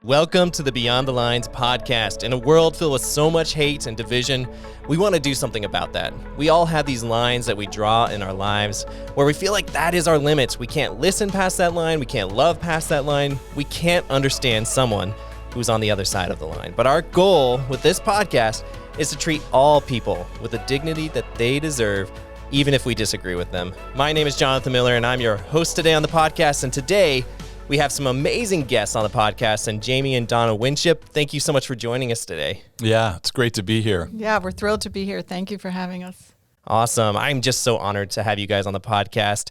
Welcome to the Beyond the Lines podcast. In a world filled with so much hate and division, we want to do something about that. We all have these lines that we draw in our lives where we feel like that is our limits. We can't listen past that line. We can't love past that line. We can't understand someone who's on the other side of the line. But our goal with this podcast is to treat all people with the dignity that they deserve, even if we disagree with them. My name is Jonathan Miller, and I'm your host today on the podcast. And today, we have some amazing guests on the podcast, and Jamie and Donna Winship. Thank you so much for joining us today. Yeah, it's great to be here. Yeah, we're thrilled to be here. Thank you for having us. Awesome. I'm just so honored to have you guys on the podcast.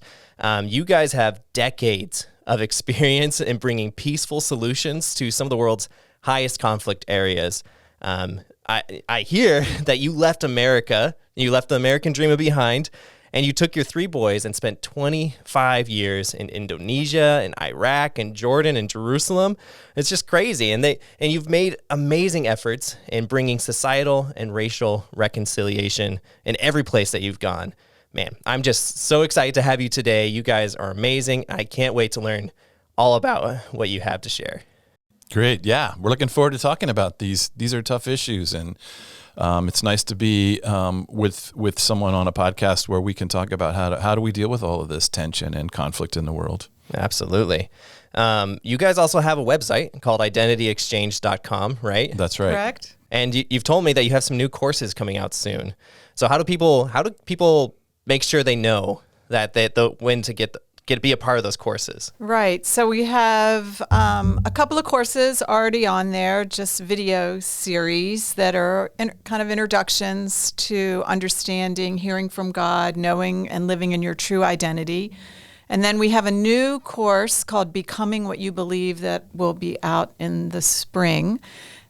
You guys have decades of experience in bringing peaceful solutions to some of the world's highest conflict areas. I hear that you left America, you left the American dream behind, and you took your three boys and spent 25 years in Indonesia, and Iraq, and Jordan, and Jerusalem. It's just crazy. And you've made amazing efforts in bringing societal and racial reconciliation in every place that you've gone. Man, I'm just so excited to have you today. You guys are amazing. I can't wait to learn all about what you have to share. Great. Yeah, we're looking forward to talking about these. These are tough issues, and it's nice to be with someone on a podcast where we can talk about how do we deal with all of this tension and conflict in the world. Absolutely. You guys also have a website called identityexchange.com, right? That's right. Correct. And you've told me that you have some new courses coming out soon. So how do people make sure they know that when to be a part of those courses? Right. So we have a couple of courses already on there, just video series that are kind of introductions to understanding, hearing from God, knowing and living in your true identity. And then we have a new course called Becoming What You Believe that will be out in the spring.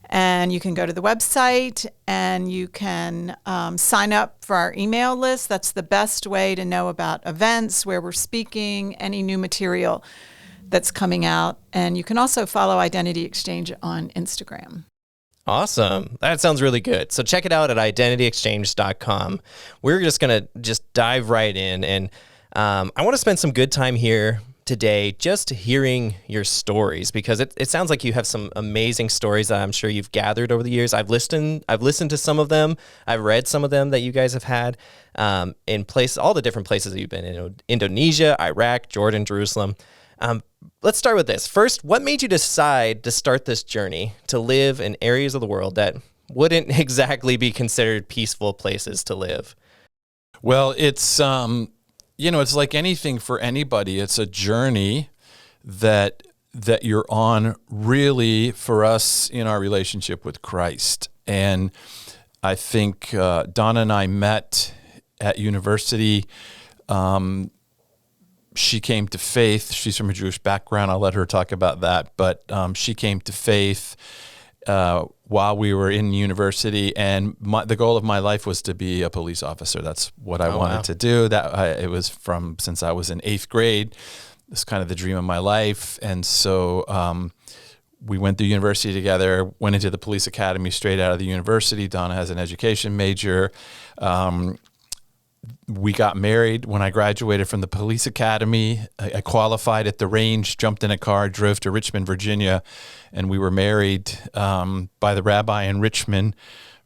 And you can go to the website and you can sign up for our email list. That's the best way to know about events, where we're speaking, any new material that's coming out. And you can also follow Identity Exchange on Instagram. Awesome. That sounds really good. So check it out at identityexchange.com. We're just going to dive right in. And I want to spend some good time here today just hearing your stories, because it sounds like you have some amazing stories that I'm sure you've gathered over the years. I've listened to some of them. I've read some of them that you guys have had in all the different places that you've been in: Indonesia, Iraq, Jordan, Jerusalem. Let's start with this. First, what made you decide to start this journey to live in areas of the world that wouldn't exactly be considered peaceful places to live? Well, it's it's like anything for anybody. It's a journey that you're on, really, for us in our relationship with Christ. And I think Donna and I met at university. She came to faith. She's from a Jewish background. I'll let her talk about that. But she came to faith while we were in university, and the goal of my life was to be a police officer. That's what I wanted to do. It was since I was in 8th grade. It's kind of the dream of my life. And so we went through university together, went into the police academy straight out of the university. Donna has an education major. We got married when I graduated from the police academy. I qualified at the range, jumped in a car, drove to Richmond, Virginia, and we were married by the rabbi in Richmond,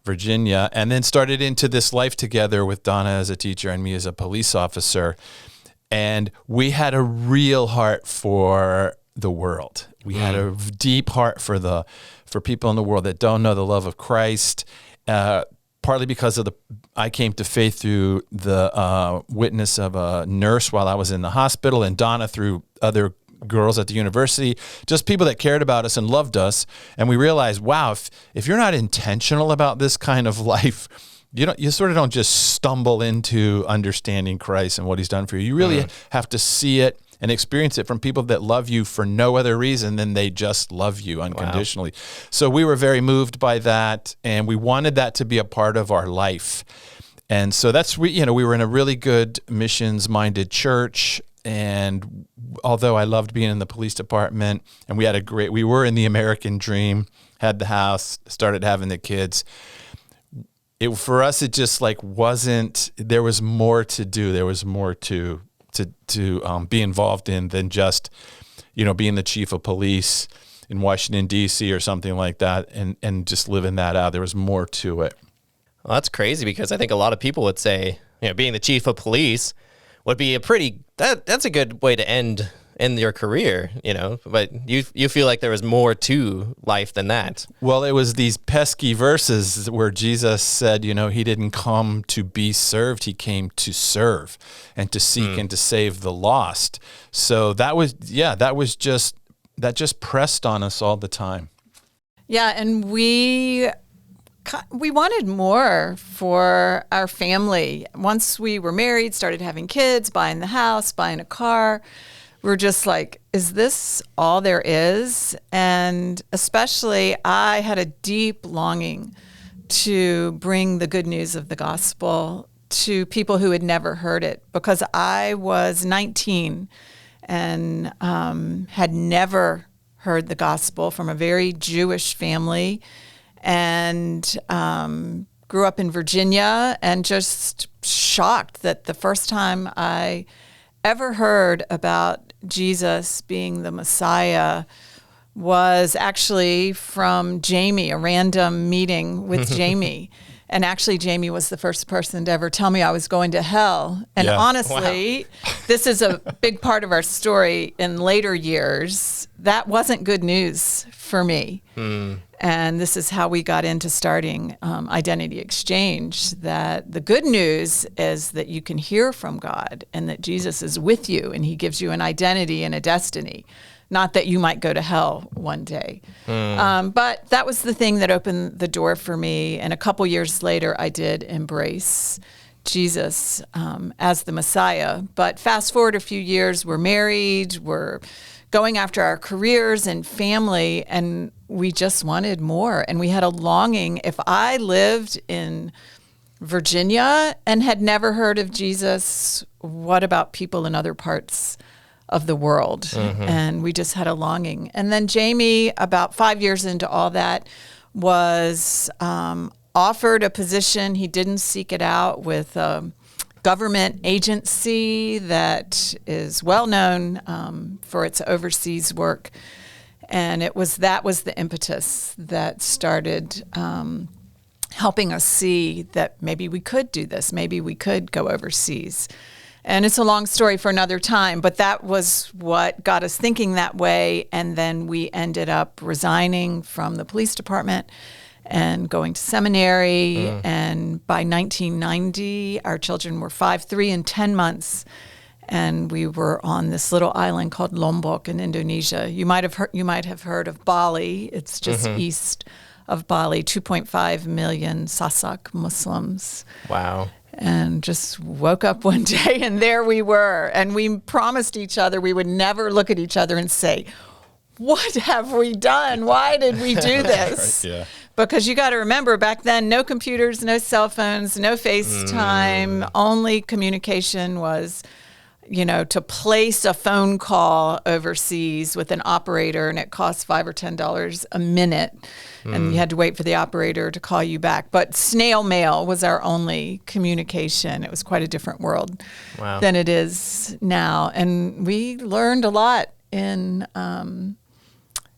Virginia, and then started into this life together with Donna as a teacher and me as a police officer. And we had a real heart for the world. We had a deep heart for people in the world that don't know the love of Christ. Partly because I came to faith through the witness of a nurse while I was in the hospital, and Donna through other girls at the university, just people that cared about us and loved us. And we realized, wow, if you're not intentional about this kind of life, you sort of don't just stumble into understanding Christ and what he's done for you. You really have to see it and experience it from people that love you for no other reason than they just love you unconditionally. Wow. So we were very moved by that, and we wanted that to be a part of our life. And so we were in a really good missions-minded church, and although I loved being in the police department, and we were in the American dream, had the house, started having the kids. For us, it just wasn't. There was more to do. There was more to be involved in than just, being the chief of police in Washington, D.C. or something like that, and just living that out. There was more to it. Well, that's crazy, because I think a lot of people would say, being the chief of police would be that's a good way to end your career, but you feel like there was more to life than that. Well, it was these pesky verses where Jesus said, he didn't come to be served, he came to serve and to seek and to save the lost. So that just pressed on us all the time. Yeah, and we wanted more for our family. Once we were married, started having kids, buying the house, buying a car, we're just like, is this all there is? And especially, I had a deep longing to bring the good news of the gospel to people who had never heard it, because I was 19 and had never heard the gospel from a very Jewish family, and grew up in Virginia, and just shocked that the first time I ever heard about Jesus being the Messiah was actually from Jamie, a random meeting with Jamie. And actually, Jamie was the first person to ever tell me I was going to hell. And honestly, this is a big part of our story in later years. That wasn't good news for me. And this is how we got into starting Identity Exchange, that the good news is that you can hear from God and that Jesus is with you and he gives you an identity and a destiny. Not that you might go to hell one day. But that was the thing that opened the door for me. And a couple years later, I did embrace Jesus as the Messiah. But fast forward a few years, we're married, we're going after our careers and family, and we just wanted more. And we had a longing. If I lived in Virginia and had never heard of Jesus, what about people in other parts of the world? And we just had a longing. And then Jamie, about 5 years into all that, was offered a position. He didn't seek it out, with a government agency that is well known for its overseas work. And that was the impetus that started helping us see that maybe we could do this. Maybe we could go overseas. And it's a long story for another time, but that was what got us thinking that way. And then we ended up resigning from the police department and going to seminary. And by 1990, our children were 5, 3, and 10 months. And we were on this little island called Lombok in Indonesia. You might have heard of Bali. It's just east of Bali, 2.5 million Sasak Muslims. Wow. And just woke up one day and there we were. And we promised each other we would never look at each other and say, what have we done? Why did we do this? Right, yeah. Because you got to remember, back then, no computers, no cell phones, no FaceTime. Only communication was, to place a phone call overseas with an operator, and it cost $5 or $10 a minute. And you had to wait for the operator to call you back. But snail mail was our only communication. It was quite a different world than it is now. And we learned a lot in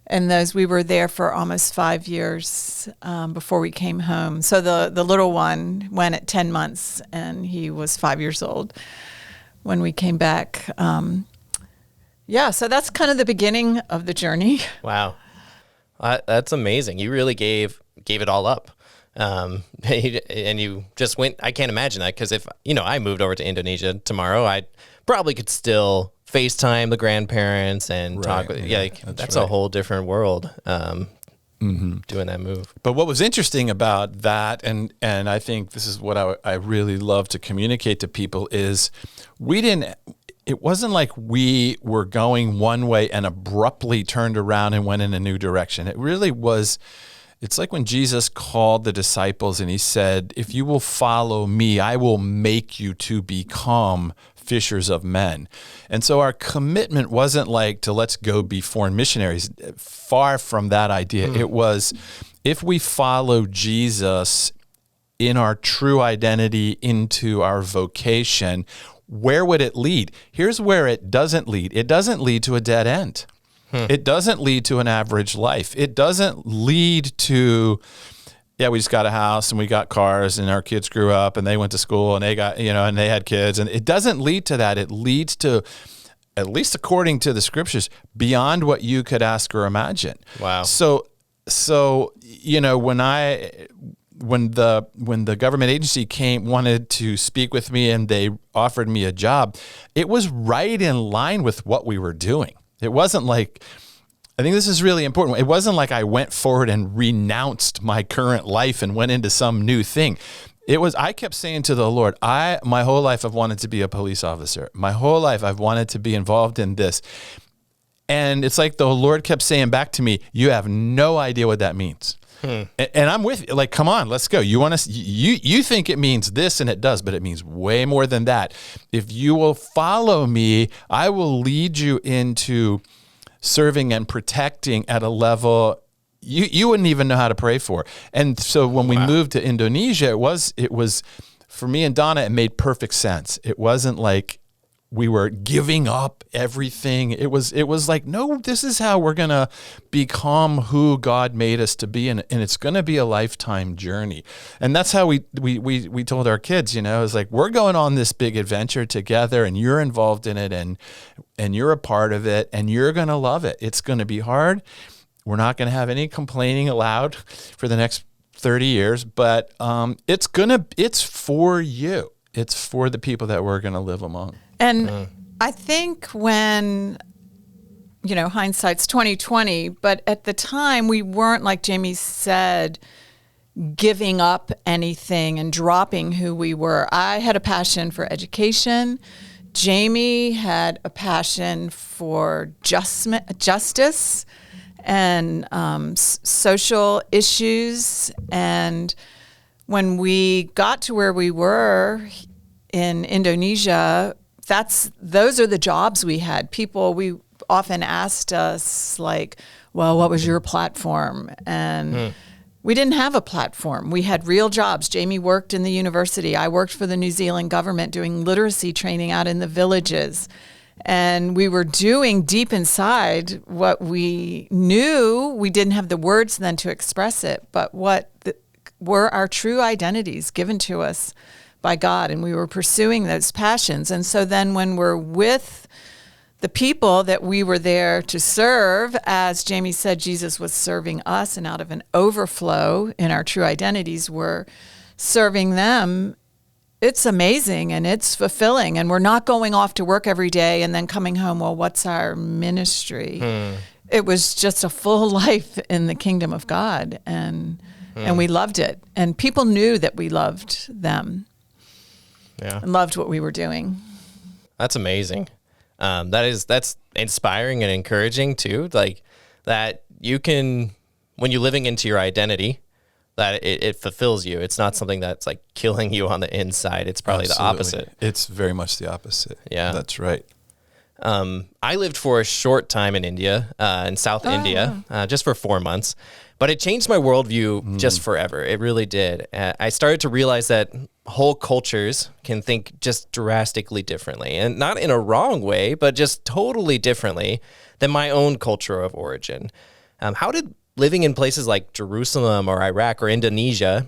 those. We were there for almost 5 years before we came home. So the little one went at 10 months, and he was 5 years old when we came back. So that's kind of the beginning of the journey. Wow. That's amazing. You really gave it all up. And you just went. I can't imagine that, because if I moved over to Indonesia tomorrow, I probably could still FaceTime the grandparents and talk with. That's a whole different world. Doing that move. But what was interesting about that, and I think this is what I really love to communicate to people, is it wasn't like we were going one way and abruptly turned around and went in a new direction. It really was. It's like when Jesus called the disciples and he said, if you will follow me, I will make you to become fishers of men. And so our commitment wasn't like to let's go be foreign missionaries. Far from that idea. It was, if we follow Jesus in our true identity into our vocation, where would it lead? Here's where it doesn't lead. It doesn't lead to a dead end. It doesn't lead to an average life. It doesn't lead to, yeah, we just got a house and we got cars and our kids grew up and they went to school and they got, and they had kids. And it doesn't lead to that. It leads to, at least according to the scriptures, beyond what you could ask or imagine. Wow. So when the government agency wanted to speak with me and they offered me a job, it was right in line with what we were doing. It wasn't like, I think this is really important. It wasn't like I went forward and renounced my current life and went into some new thing. I kept saying to the Lord, my whole life I've wanted to be a police officer. My whole life I've wanted to be involved in this. And it's like the Lord kept saying back to me, you have no idea what that means. And I'm with you. Like, come on, let's go. You think it means this, and it does, but it means way more than that. If you will follow me, I will lead you into serving and protecting at a level you wouldn't even know how to pray for. And so when we moved to Indonesia, it was for me and Donna, it made perfect sense. It wasn't like we were giving up everything. It was like, no, this is how we're going to become who God made us to be. And it's going to be a lifetime journey. And that's how we told our kids, it was like, we're going on this big adventure together and you're involved in it and you're a part of it and you're going to love it. It's going to be hard. We're not going to have any complaining allowed for the next 30 years, but it's for you. It's for the people that we're going to live among. And I think when, hindsight's 2020, but at the time we weren't, like Jamie said, giving up anything and dropping who we were. I had a passion for education. Jamie had a passion for justice and social issues. And when we got to where we were in Indonesia, those are the jobs we had. We often asked us, like, well, what was your platform? And we didn't have a platform. We had real jobs. Jamie worked in the university. I worked for the New Zealand government doing literacy training out in the villages. And we were doing deep inside what we knew. We didn't have the words then to express it, but what were our true identities given to us by God, and we were pursuing those passions. And so then when we're with the people that we were there to serve, as Jamie said, Jesus was serving us, and out of an overflow in our true identities, we're serving them. It's amazing and it's fulfilling, and we're not going off to work every day and then coming home, well, what's our ministry? It was just a full life in the kingdom of God, and we loved it. And people knew that we loved them. Yeah. And loved what we were doing. That's amazing. That's inspiring and encouraging too. Like that you can, when you're living into your identity, that it fulfills you. It's not something that's like killing you on the inside. It's probably the opposite. It's very much the opposite. Yeah. That's right. I lived for a short time in India, in South India, just for 4 months, but it changed my worldview just forever. It really did. I started to realize that whole cultures can think just drastically differently, and not in a wrong way, but just totally differently than my own culture of origin. How did living in places like Jerusalem or Iraq or Indonesia,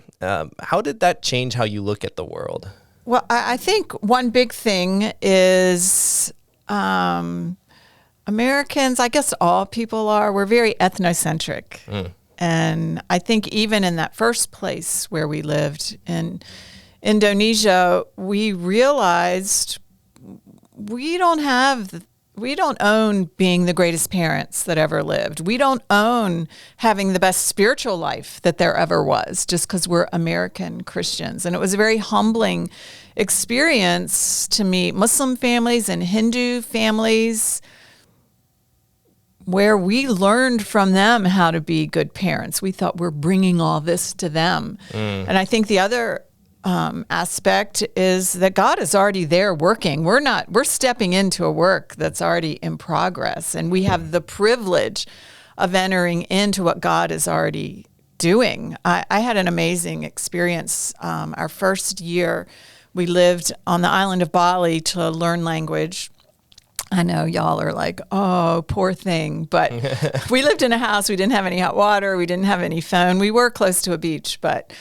how did that change how you look at the world? Well, I think one big thing is Americans, I guess all people we're very ethnocentric. And I think even in that first place where we lived in Indonesia, we realized we don't own being the greatest parents that ever lived. We don't own having the best spiritual life that there ever was just because we're American Christians. And it was a very humbling experience to meet Muslim families and Hindu families where we learned from them how to be good parents. We thought we're bringing all this to them. And I think the other aspect is that God is already there working. We're stepping into a work that's already in progress, and we have the privilege of entering into what God is already doing. I had an amazing experience. Our first year, we lived on the island of Bali to learn language. I know y'all are like, oh, poor thing. But we lived in a house. We didn't have any hot water. We didn't have any phone. We were close to a beach, but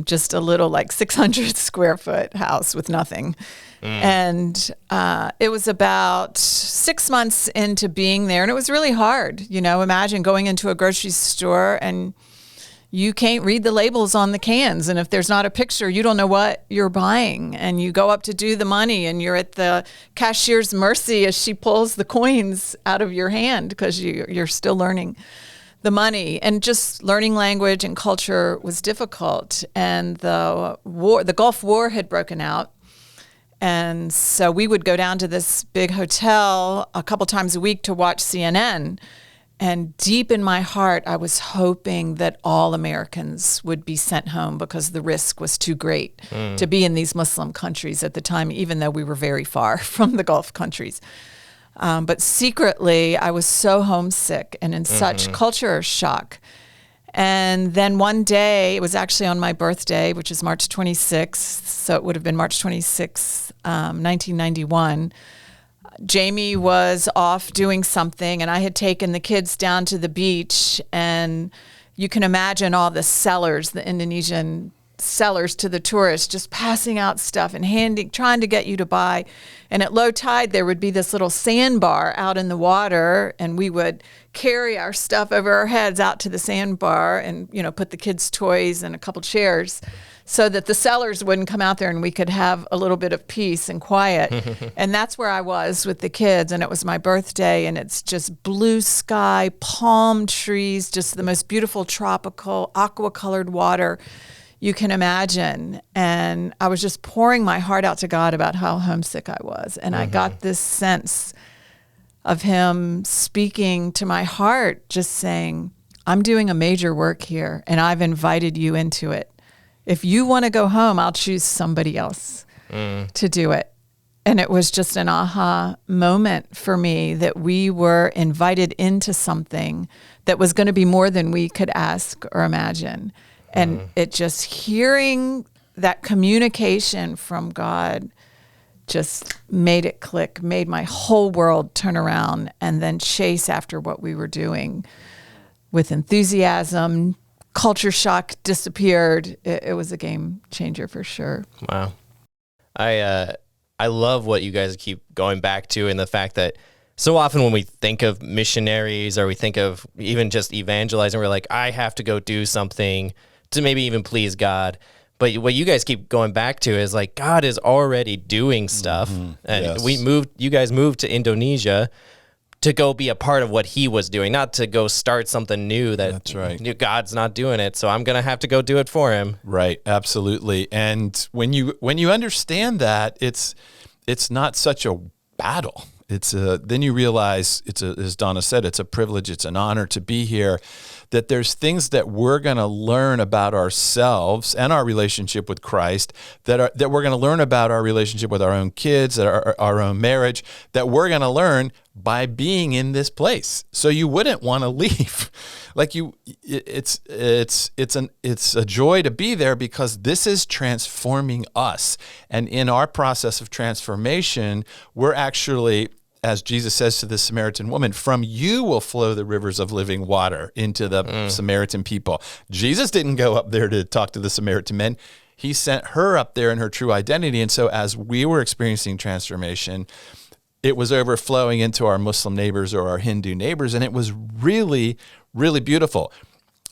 just a little like 600 square foot house with nothing. And it was about 6 months into being there. And it was really hard. You know, imagine going into a grocery store and you can't read the labels on the cans. And if there's not a picture, you don't know what you're buying. And you go up to do the money and you're at the cashier's mercy as she pulls the coins out of your hand because you're still learning the money. And just learning language and culture was difficult. And the Gulf War had broken out. And so we would go down to this big hotel a couple times a week to watch CNN. And deep in my heart, I was hoping that all Americans would be sent home because the risk was too great to be in these Muslim countries at the time, even though we were very far from the Gulf countries. But secretly, I was so homesick and in such culture shock. And then one day, it was actually on my birthday, which is March 26th, so it would have been March 26th, 1991. Jamie was off doing something, and I had taken the kids down to the beach, and you can imagine all the sellers, the Indonesian sellers to the tourists, just passing out stuff and trying to get you to buy. And at low tide, there would be this little sandbar out in the water, and we would carry our stuff over our heads out to the sandbar and, you know, put the kids' toys and a couple chairs so that the sellers wouldn't come out there and we could have a little bit of peace and quiet. And that's where I was with the kids. And it was my birthday, and it's just blue sky, palm trees, just the most beautiful tropical aqua-colored water you can imagine. And I was just pouring my heart out to God about how homesick I was. And I got this sense of him speaking to my heart, just saying, I'm doing a major work here, and I've invited you into it. If you want to go home, I'll choose somebody else to do it. And it was just an aha moment for me that we were invited into something that was going to be more than we could ask or imagine. And it just hearing that communication from God just made it click, made my whole world turn around and then chase after what we were doing with enthusiasm. Culture shock disappeared. It was a game changer for sure. Wow. I love what you guys keep going back to, and the fact that so often when we think of missionaries or we think of even just evangelizing, we're like, I have to go do something to maybe even please God. But what you guys keep going back to is like, God is already doing stuff. And you guys moved to Indonesia to go be a part of what he was doing, not to go start something new that's right. God's not doing it, so I'm going to have to go do it for him. Right, absolutely. And when you understand that, it's not such a battle. Then you realize as Donna said, it's a privilege, it's an honor to be here, that there's things that we're going to learn about ourselves and our relationship with Christ, that we're going to learn about our relationship with our own kids, our own marriage, that we're going to learn by being in this place. So you wouldn't want to leave. It's a joy to be there because this is transforming us. And in our process of transformation, we're actually, as Jesus says to the Samaritan woman, from you will flow the rivers of living water into the Samaritan people. Jesus didn't go up there to talk to the Samaritan men. He sent her up there in her true identity. And so as we were experiencing transformation, it was overflowing into our Muslim neighbors or our Hindu neighbors. And it was really, really beautiful.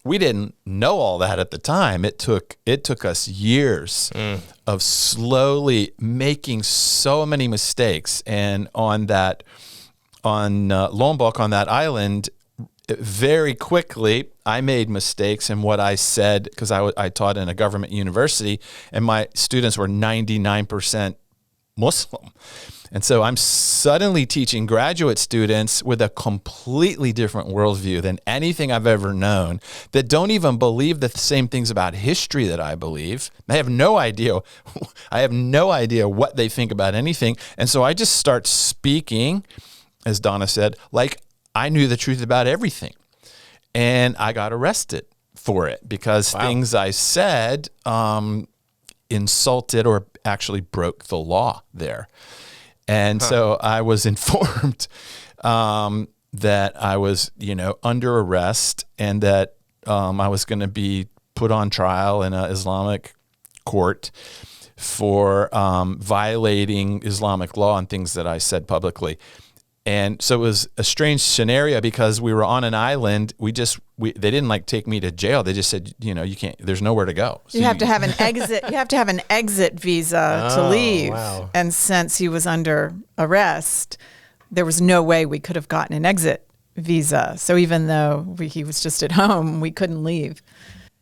We didn't know all that at the time. It took us years of slowly making so many mistakes. And on Lombok, on that island, very quickly, I made mistakes in what I said, because I taught in a government university, and my students were 99% Muslim. And so I'm suddenly teaching graduate students with a completely different worldview than anything I've ever known, that don't even believe the same things about history that I believe. I have no idea what they think about anything. And so I just start speaking, as Donna said, like I knew the truth about everything. And I got arrested for it because things I said insulted or actually broke the law there. And so I was informed that I was, under arrest and that I was going to be put on trial in an Islamic court for violating Islamic law and things that I said publicly. And so it was a strange scenario because we were on an island. They didn't take me to jail. They just said, you can't, there's nowhere to go. So you have to have an exit. You have to have an exit visa to leave. Wow. And since he was under arrest, there was no way we could have gotten an exit visa. So even though he was just at home, we couldn't leave.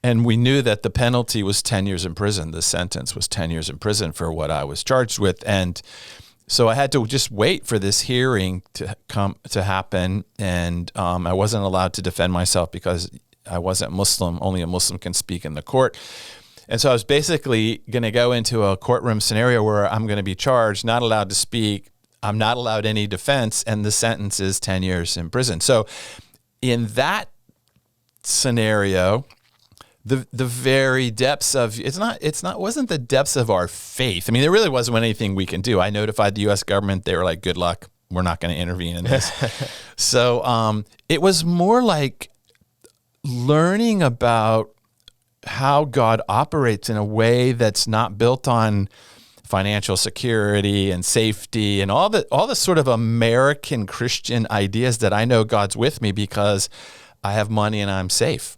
And we knew that the penalty was 10 years in prison. The sentence was 10 years in prison for what I was charged with. And so I had to just wait for this hearing to happen, and I wasn't allowed to defend myself because I wasn't Muslim. Only a Muslim can speak in the court. And so I was basically going to go into a courtroom scenario where I'm going to be charged, not allowed to speak, I'm not allowed any defense, and the sentence is 10 years in prison. So in that scenario, the very depths of wasn't the depths of our faith. I mean, there really wasn't anything we can do. I notified the U.S. government. They were like, "Good luck. We're not going to intervene in this." So it was more like learning about how God operates in a way that's not built on financial security and safety and all the sort of American Christian ideas that I know God's with me because I have money and I'm safe.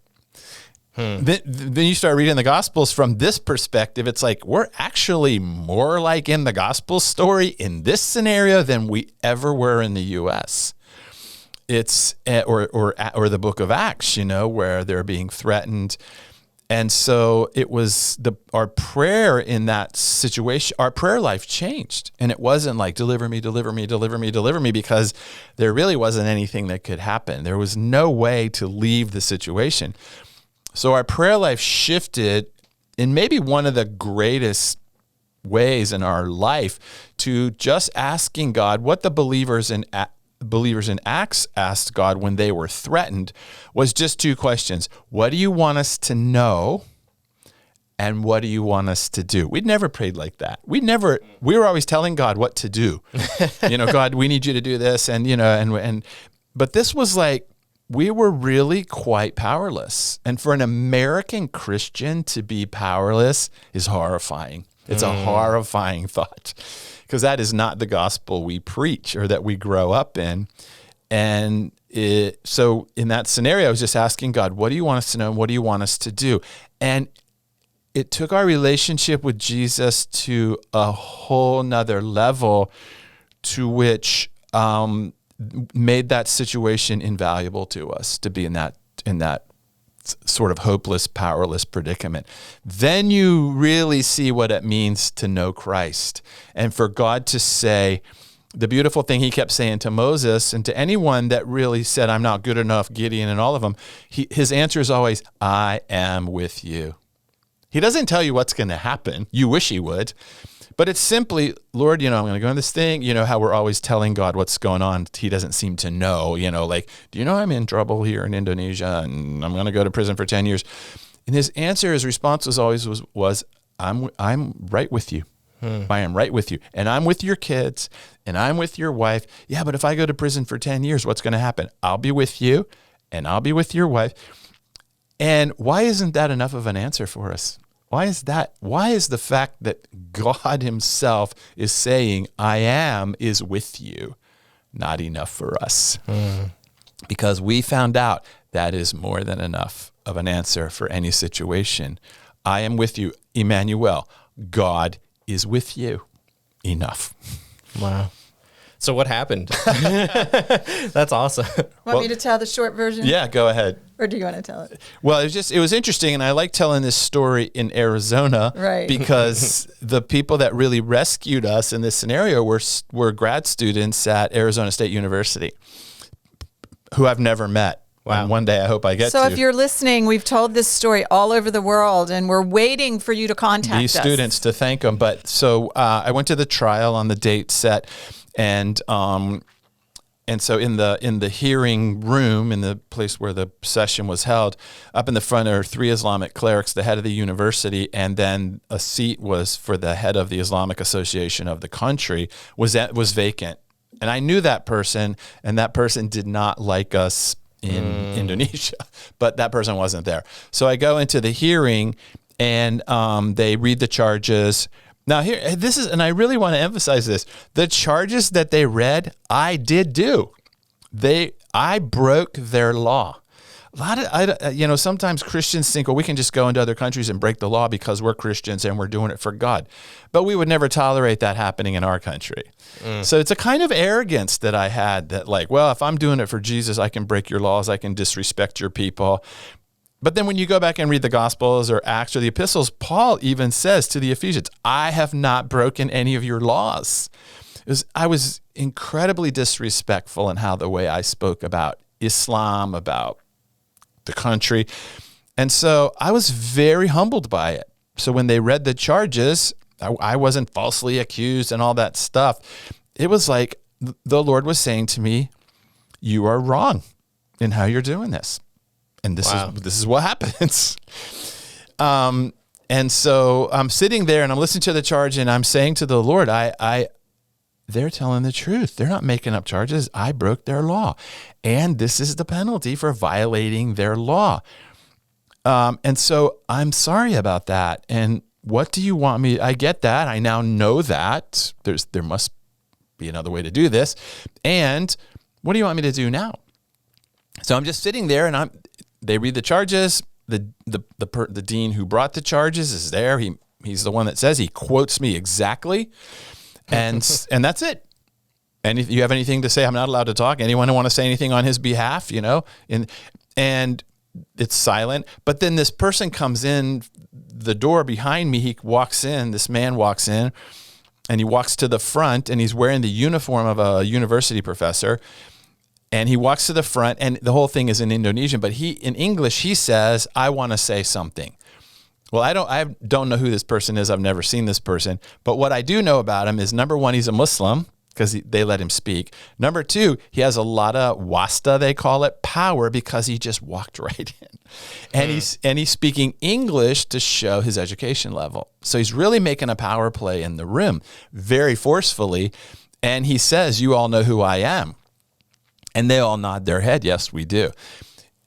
Then you start reading the Gospels from this perspective. It's like we're actually more like in the Gospel story in this scenario than we ever were in the U.S. It's or the Book of Acts, where they're being threatened, and so it was our prayer in that situation. Our prayer life changed, and it wasn't like deliver me, deliver me, deliver me, deliver me, because there really wasn't anything that could happen. There was no way to leave the situation. So our prayer life shifted in maybe one of the greatest ways in our life to just asking God what the believers in Acts asked God when they were threatened was just two questions. What do you want us to know? And what do you want us to do? We'd never prayed like that. We were always telling God what to do. God, we need you to do this. But this was like, we were really quite powerless. And for an American Christian to be powerless is horrifying. It's a horrifying thought because that is not the gospel we preach or that we grow up in. And so in that scenario, I was just asking God, what do you want us to know? And what do you want us to do? And it took our relationship with Jesus to a whole nother level to which made that situation invaluable to us to be in that sort of hopeless, powerless predicament. Then you really see what it means to know Christ. And for God to say, the beautiful thing he kept saying to Moses and to anyone that really said, I'm not good enough, Gideon and all of them, his answer is always, I am with you. He doesn't tell you what's going to happen. You wish he would. But it's simply, Lord, I'm going to go on this thing. How we're always telling God what's going on. He doesn't seem to know, do you know I'm in trouble here in Indonesia and I'm going to go to prison for 10 years? And his response was always, I'm right with you. I am right with you. And I'm with your kids and I'm with your wife. Yeah, but if I go to prison for 10 years, what's going to happen? I'll be with you and I'll be with your wife. And why isn't that enough of an answer for us? Why is that? Why is the fact that God himself is saying, I am is with you, not enough for us? Because we found out that is more than enough of an answer for any situation. I am with you, Emmanuel. God is with you. Enough. Wow. So what happened? That's awesome. Want me to tell the short version? Yeah, go ahead. Or do you want to tell it? Well, it was interesting, and I like telling this story in Arizona, right? Because the people that really rescued us in this scenario were grad students at Arizona State University, who I've never met. Wow. And one day I hope I get to. So if you're listening, we've told this story all over the world, and we're waiting for you to contact these us. students to thank them. But so I went to the trial on the date set, and And so in the hearing room, in the place where the session was held, up in the front are 3 Islamic clerics, the head of the university, and then a seat was for the head of the Islamic Association of the country was vacant. And I knew that person, and that person did not like us in Indonesia, but that person wasn't there. So I go into the hearing, and they read the charges. Now and I really want to emphasize this. The charges that they read, I did do. I broke their law. Sometimes Christians think, well, we can just go into other countries and break the law because we're Christians and we're doing it for God. But we would never tolerate that happening in our country. So it's a kind of arrogance that I had that like, well, if I'm doing it for Jesus, I can break your laws. I can disrespect your people. But then when you go back and read the Gospels or Acts or the Epistles, Paul even says to the Ephesians, I have not broken any of your laws. I was incredibly disrespectful in the way I spoke about Islam, about the country. And so I was very humbled by it. So when they read the charges, I wasn't falsely accused and all that stuff. It was like the Lord was saying to me, you are wrong in how you're doing this. And this is what happens. And so I'm sitting there and I'm listening to the charge and I'm saying to the Lord, they're telling the truth. They're not making up charges. I broke their law. And this is the penalty for violating their law. And so I'm sorry about that. And what do you want me? I get that. I now know that there must be another way to do this. And what do you want me to do now? So I'm just sitting there and they read the charges. The dean who brought the charges is there. He's the one that says, he quotes me exactly. And that's it. And if you have anything to say, I'm not allowed to talk. Anyone who want to say anything on his behalf, and it's silent. But then this person comes in the door behind me. This man walks in and he walks to the front and he's wearing the uniform of a university professor. And he walks to the front and the whole thing is in Indonesian, but in English, he says, I want to say something. Well, I don't know who this person is. I've never seen this person. But what I do know about him is, number one, he's a Muslim because they let him speak. Number two, he has a lot of wasta, they call it, power, because he just walked right in. And he's speaking English to show his education level. So he's really making a power play in the room very forcefully. And he says, you all know who I am. And they all nod their head. Yes, we do.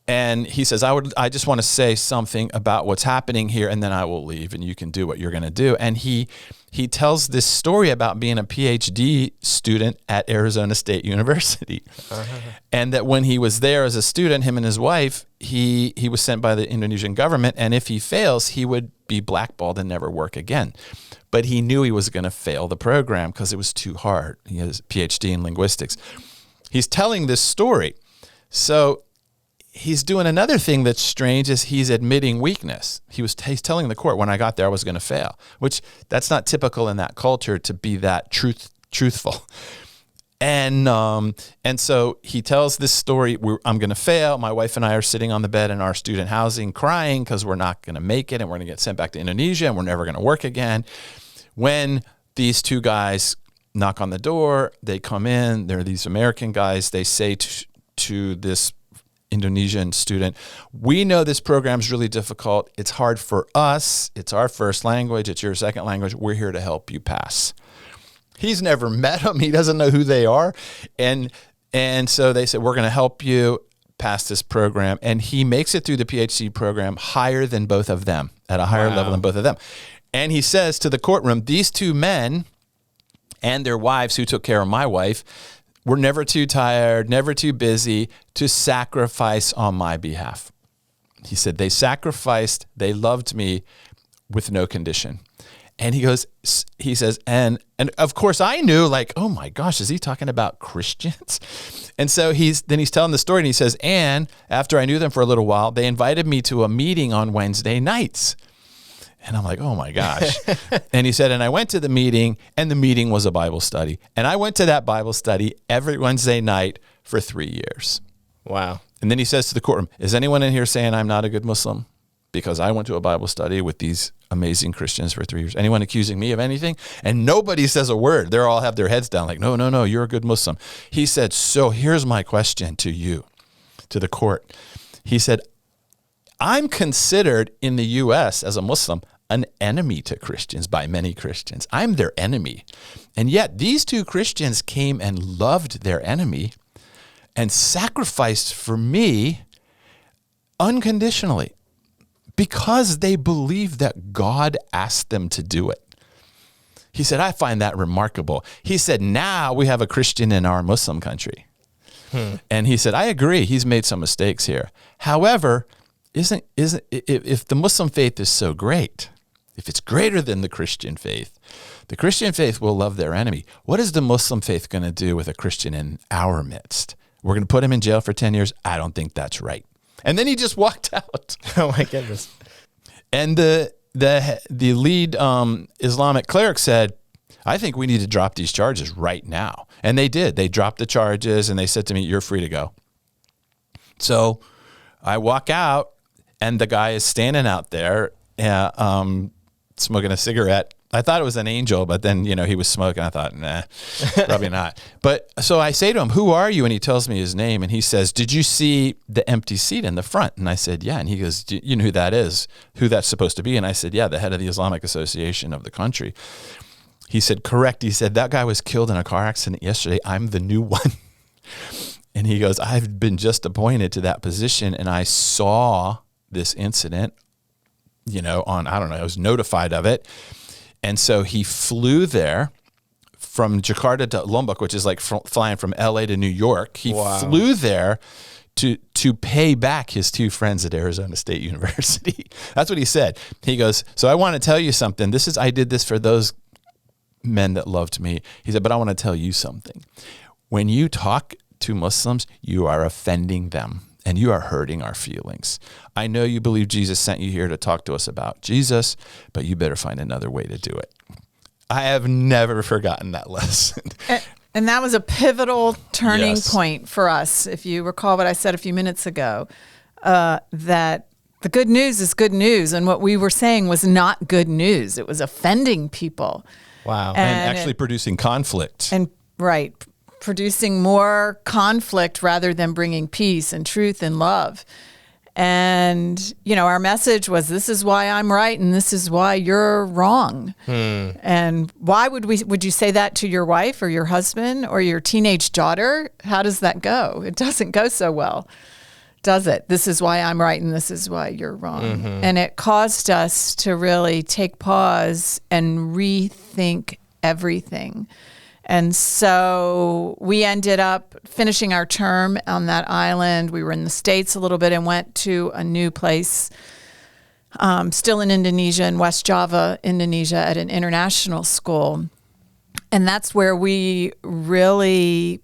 And he says, I just want to say something about what's happening here, and then I will leave, and you can do what you're going to do. And he tells this story about being a PhD student at Arizona State University. And that when he was there as a student, him and his wife, he was sent by the Indonesian government, and if he fails, he would be blackballed and never work again. But he knew he was going to fail the program because it was too hard. He has a PhD in linguistics. He's telling this story. So he's doing another thing that's strange is he's admitting weakness. He's telling the court, when I got there, I was going to fail, which that's not typical in that culture to be that truthful. And so he tells this story, I'm going to fail. My wife and I are sitting on the bed in our student housing crying because we're not going to make it and we're going to get sent back to Indonesia and we're never going to work again. When these two guys knock on the door, they come in, they're these American guys, they say to this Indonesian student, we know this program's really difficult. It's hard for us. It's our first language. It's your second language. We're here to help you pass. He's never met them. He doesn't know who they are. And so they said, we're going to help you pass this program. And he makes it through the PhD program higher than both of them, at a higher level than both of them. And he says to the courtroom, these two men and their wives who took care of my wife were never too tired, never too busy to sacrifice on my behalf. He said, they sacrificed, they loved me with no condition. And he says, and of course I knew, like, oh my gosh, is he talking about Christians? And so he's telling the story and he says, and after I knew them for a little while, they invited me to a meeting on Wednesday nights. And I'm like, oh my gosh. And he said, and I went to the meeting, and the meeting was a Bible study. And I went to that Bible study every Wednesday night for 3 years. Wow. And then he says to the courtroom, is anyone in here saying I'm not a good Muslim? because I went to a Bible study with these amazing Christians for 3 years. Anyone accusing me of anything? And nobody says a word. They all have their heads down like, no, you're a good Muslim. He said, so here's my question to you, to the court. He said, I'm considered in the U.S. as a Muslim an enemy to Christians by many Christians. I'm their enemy. And yet these two Christians came and loved their enemy and sacrificed for me unconditionally because they believe that God asked them to do it. He said, I find that remarkable. He said, now we have a Christian in our Muslim country. And he said, I agree. He's made some mistakes here. However, if the Muslim faith is so great, if it's greater than the Christian faith will love their enemy. What is the Muslim faith going to do with a Christian in our midst? We're going to put him in jail for 10 years? I don't think that's right. And then he just walked out. Oh my goodness. And the lead Islamic cleric said, I think we need to drop these charges right now. And they did. They dropped the charges and they said to me, you're free to go. So I walk out and the guy is standing out there smoking a cigarette. I thought it was an angel, but then, he was smoking. I thought, nah, probably not. But so I say to him, who are you? And he tells me his name. And he says, did you see the empty seat in the front? And I said, yeah. And he goes, do you know who that is? Who that's supposed to be? And I said, yeah, the head of the Islamic Association of the country. He said, correct. He said, that guy was killed in a car accident yesterday. I'm the new one. And he goes, I've been just appointed to that position. And I saw this incident, I was notified of it. And so he flew there from Jakarta to Lombok, which is like flying from LA to New York. He flew there to pay back his two friends at Arizona State University. That's what he said. He goes, so I want to tell you something. I did this for those men that loved me. He said, but I want to tell you something. When you talk to Muslims, you are offending them. And you are hurting our feelings. I know you believe Jesus sent you here to talk to us about Jesus, but you better find another way to do it. I have never forgotten that lesson. And that was a pivotal turning point for us. If you recall what I said a few minutes ago, that the good news is good news. And what we were saying was not good news. It was offending people. Wow. And actually producing conflict. And right. Producing more conflict rather than bringing peace and truth and love. And, our message was, this is why I'm right and this is why you're wrong. And why would you say that to your wife or your husband or your teenage daughter? How does that go? It doesn't go so well, does it? This is why I'm right and this is why you're wrong. And it caused us to really take pause and rethink everything. And so we ended up finishing our term on that island. We were in the States a little bit and went to a new place, still in Indonesia, in West Java, Indonesia, at an international school. And that's where we really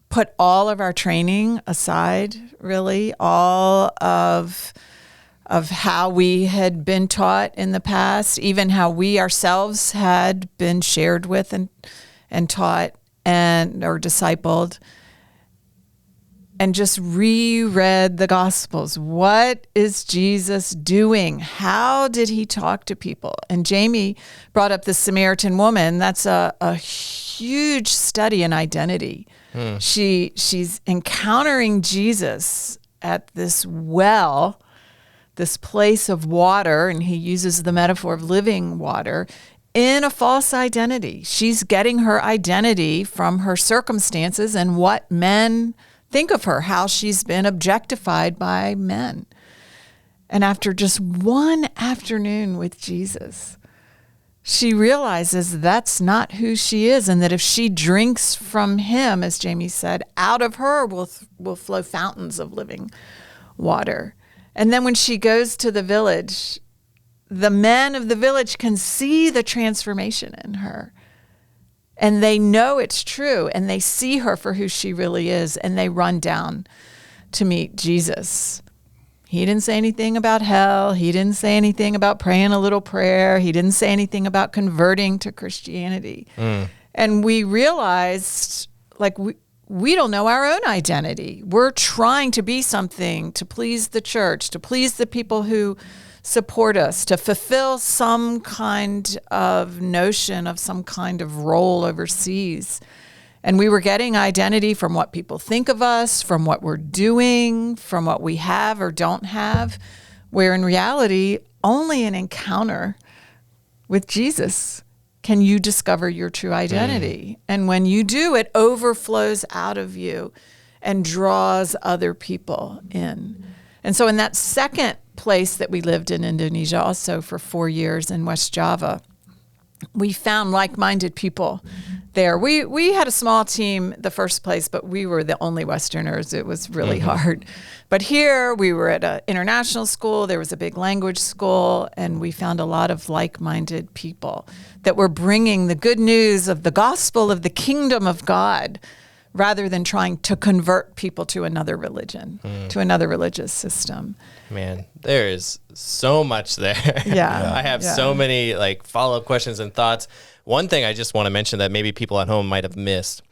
put all of our training aside, really, all of how we had been taught in the past, even how we ourselves had been shared with and taught or discipled, and just reread the Gospels. What is Jesus doing? How did he talk to people? And Jamie brought up the Samaritan woman. That's a huge study in identity. She's encountering Jesus at this well, this place of water, and he uses the metaphor of living water, in a false identity. She's getting her identity from her circumstances and what men think of her, how she's been objectified by men. And after just one afternoon with Jesus, she realizes that's not who she is, and that if she drinks from him, as Jamie said, out of her will flow fountains of living water. And then when she goes to the village, the men of the village can see the transformation in her. And they know it's true, and they see her for who she really is, and they run down to meet Jesus. He didn't say anything about hell. He didn't say anything about praying a little prayer. He didn't say anything about converting to Christianity. And we realized, we don't know our own identity. We're trying to be something to please the church, to please the people who support us, to fulfill some kind of notion of some kind of role overseas. And we were getting identity from what people think of us, from what we're doing, from what we have or don't have, where in reality, only an encounter with Jesus can you discover your true identity. And when you do, it overflows out of you and draws other people in. And so in that second place that we lived in Indonesia, also for 4 years in West Java, we found like-minded people there. We had a small team the first place, but we were the only Westerners. It was really hard. But here we were at an international school. There was a big language school, and we found a lot of like-minded people that were bringing the good news of the gospel of the kingdom of God rather than trying to convert people to another religion, to another religious system. Man, there is so much there. Yeah. I have so many like follow-up questions and thoughts. One thing I just want to mention that maybe people at home might have missed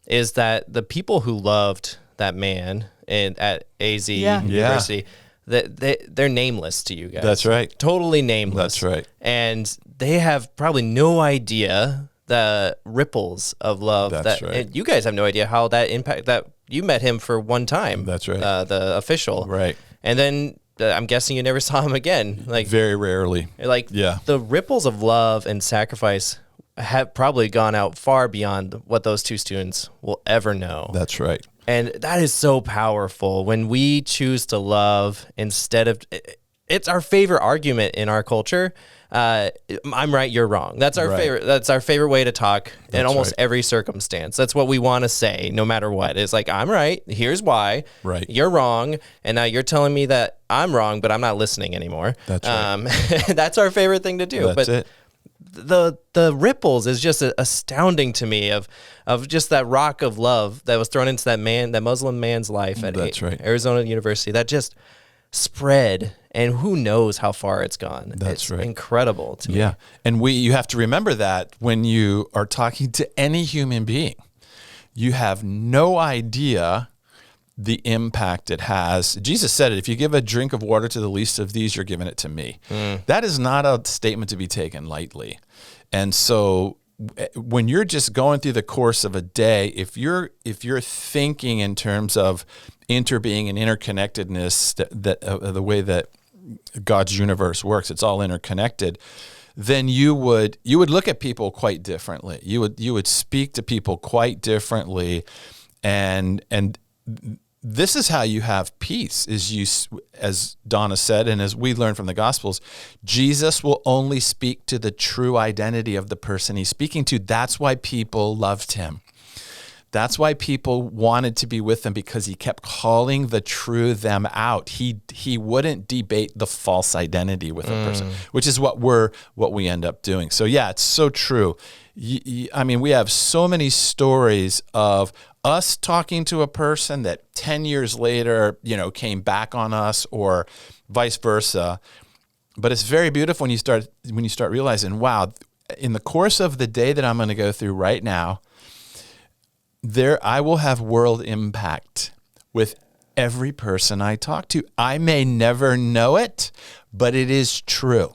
is that the people who loved that man at AZ University, they're nameless to you guys. That's right. Totally nameless. That's right. And they have probably no idea the ripples of love. That's right. And you guys have no idea how that impact that you met him for one time. That's right. The official. Right. And then I'm guessing you never saw him again. Like very rarely. Like the ripples of love and sacrifice have probably gone out far beyond what those two students will ever know. That's right. And that is so powerful when we choose to love instead of, it's our favorite argument in our culture. I'm right, you're wrong. That's our favorite. That's our favorite way to talk in almost every circumstance. That's what we want to say, no matter what. It's like, I'm right. Here's why. Right. You're wrong, and now you're telling me that I'm wrong, but I'm not listening anymore. That's right. That's our favorite thing to do. That's it. The ripples is just astounding to me of just that rock of love that was thrown into that Muslim man's life at Arizona University that just spread, and who knows how far it's gone. It's incredible to me. Yeah. And you have to remember that when you are talking to any human being, you have no idea the impact it has. Jesus said it, if you give a drink of water to the least of these, you're giving it to me. That is not a statement to be taken lightly. And so when you're just going through the course of a day, if you're thinking in terms of interbeing and interconnectedness, that the way that God's universe works, it's all interconnected, then you would look at people quite differently. You would speak to people quite differently, and this is how you have peace. As Donna said, and as we learn from the Gospels, Jesus will only speak to the true identity of the person he's speaking to. That's why people loved him. That's why people wanted to be with him, because he kept calling the true them out. He wouldn't debate the false identity with a person, which is what we end up doing. So yeah, it's so true. I mean, we have so many stories of us talking to a person that 10 years later, came back on us, or vice versa. But it's very beautiful when you start realizing, wow, in the course of the day that I'm going to go through right now, I will have world impact with every person I talk to. I may never know it, but it is true.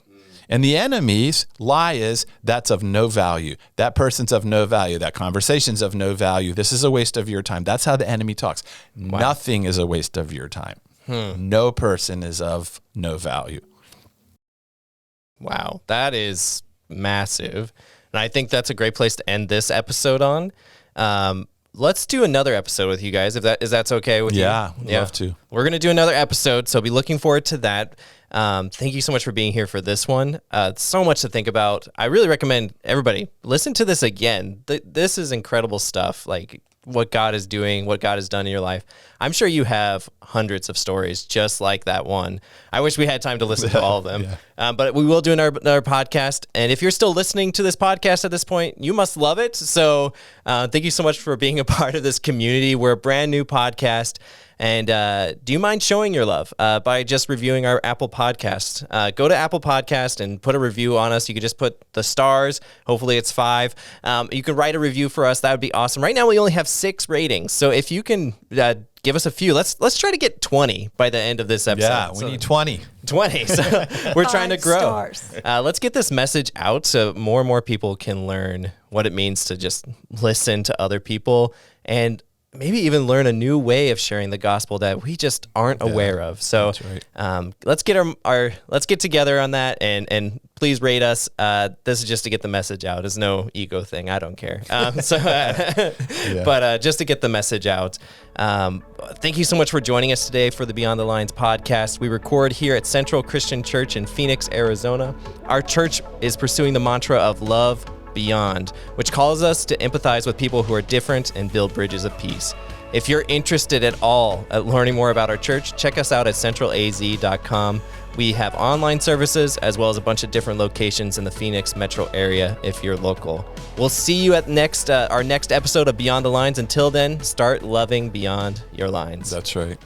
And the enemy's lie is, that's of no value. That person's of no value. That conversation's of no value. This is a waste of your time. That's how the enemy talks. Wow. Nothing is a waste of your time. No person is of no value. Wow, that is massive. And I think that's a great place to end this episode on. Let's do another episode with you guys, if that's okay with you. Yeah, love to. We're going to do another episode, so be looking forward to that. Thank you so much for being here for this one. So much to think about. I really recommend everybody listen to this again. This is incredible stuff, like what God is doing, what God has done in your life. I'm sure you have hundreds of stories just like that one. I wish we had time to listen to all of them, but we will do another podcast. And if you're still listening to this podcast at this point, you must love it. So thank you so much for being a part of this community. We're a brand new podcast. And do you mind showing your love by just reviewing our Apple Podcast? Go to Apple Podcast and put a review on us. You could just put the stars. Hopefully it's 5. You can write a review for us. That would be awesome. Right now we only have 6 ratings. So if you can give us a few, let's try to get 20 by the end of this episode. Yeah, we need 20. 20. So we're trying to grow. Stars. Let's get this message out so more and more people can learn what it means to just listen to other people and maybe even learn a new way of sharing the gospel that we just aren't aware of. So let's get let's get together on that and please rate us. This is just to get the message out. It's no ego thing. I don't care. But just to get the message out. Thank you so much for joining us today for the Beyond the Lines podcast. We record here at Central Christian Church in Phoenix, Arizona. Our church is pursuing the mantra of love beyond, which calls us to empathize with people who are different and build bridges of peace. If you're interested at all at learning more about our church, check us out at centralaz.com. We have online services as well as a bunch of different locations in the Phoenix metro area if you're local. We'll see you at our next episode of Beyond the Lines. Until then, start loving beyond your lines. That's right.